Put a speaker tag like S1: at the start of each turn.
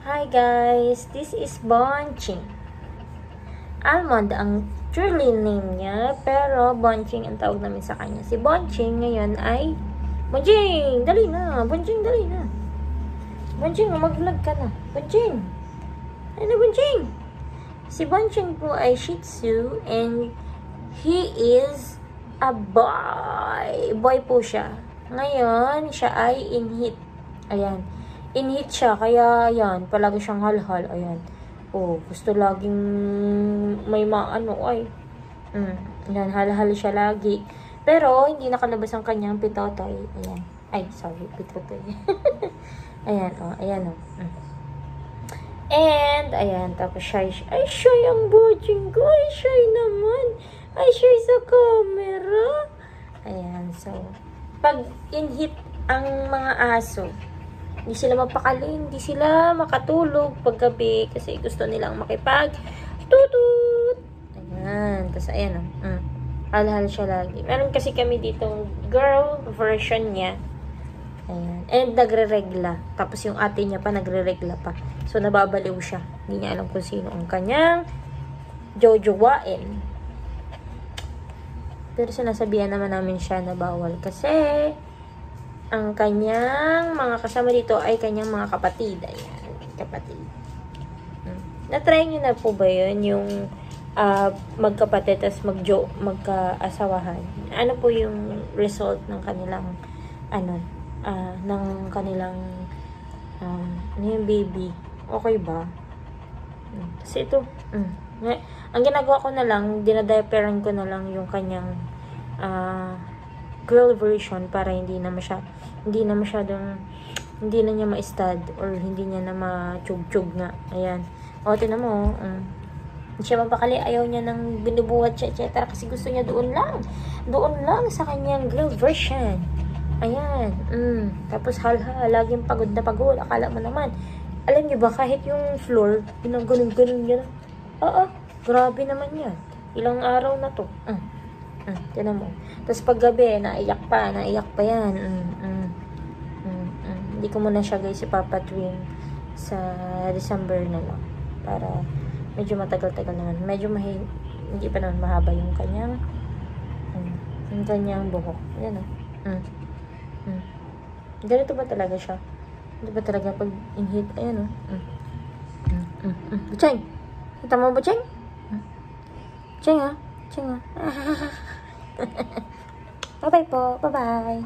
S1: Hi guys, this is Bonching. Almond ang truly name niya, pero Bonching ang tawag namin sa kanya. Si Bonching ngayon ay Bonching, dali na. Bonching, dali na. Bonching, mag-vlog ka na. Bonching. Ano Bonching? Si Bonching po ay Shih Tzu and he is a boy. Boy po siya. Ngayon, siya ay in heat. Ayan. In-heat siya, kaya yan, palagi siyang hal-hal, ayan. Oh, gusto laging may maano, ay. Ayan, hal-hal siya lagi. Pero, hindi nakalabas ang kanyang pitotoy. Ayan. Ay, sorry, pitotoy. Ayan, oh, ayan, oh. And, ayan, tapos shy. Ay, shy ang Bonching ko. Ay, shy naman. Ay, shy sa camera. Ayan, so, pag in-heat ang mga aso, hindi sila mapakali, hindi sila makatulog paggabi kasi gusto nilang makipag-tutut. Ayan. Tapos, ayan o. Hal-hal siya lagi. Meron kasi kami dito girl version niya. Ayan. And nagre-regla. Tapos yung ate niya pa nagre-regla pa. So, nababaliw siya. Hindi niya alam kung sino ang kanyang jojowain. Pero sinasabihan naman namin siya na bawal kasi ang kanyang mga kasama dito ay kanyang mga kapatid. Ayan, kapatid. Na-try nyo na po ba yun? Yung magkapatid tas magka-asawahan. Ano po yung result ng kanilang ng kanilang ano yung baby? Okay ba? Kasi ito, ang ginagawa ko na lang, dinadiaperan ko na lang yung kanyang girl version para hindi na niya ma-stud or hindi niya na ma-chug-chug nga. Ayan. O, tinan mo. Hindi siya mapakali. Ayaw niya ng binubuhat siya, etc. Kasi gusto niya doon lang. Doon lang sa kanyang girl version. Ayan. Tapos hal-hal. Laging pagod na pagod. Akala mo naman. Alam niyo ba, kahit yung floor, ganun-ganun yan. Oo. Grabe naman yan. Ilang araw na to. Tinan mo. Tapos paggabi, naiyak pa yan. Hindi ko muna siya guys ipapatrim sa December na lang. Para medyo matagal-tagal naman. Medyo hindi pa naman mahaba yung kanyang buhok. Yan o. Ganito ba talaga siya? Ganito ba talaga pag in-heat? Ayan o. Bucheng! Kita mo Bucheng? Bucheng ha? Bucheng ha? Bye-bye po. Bye-bye.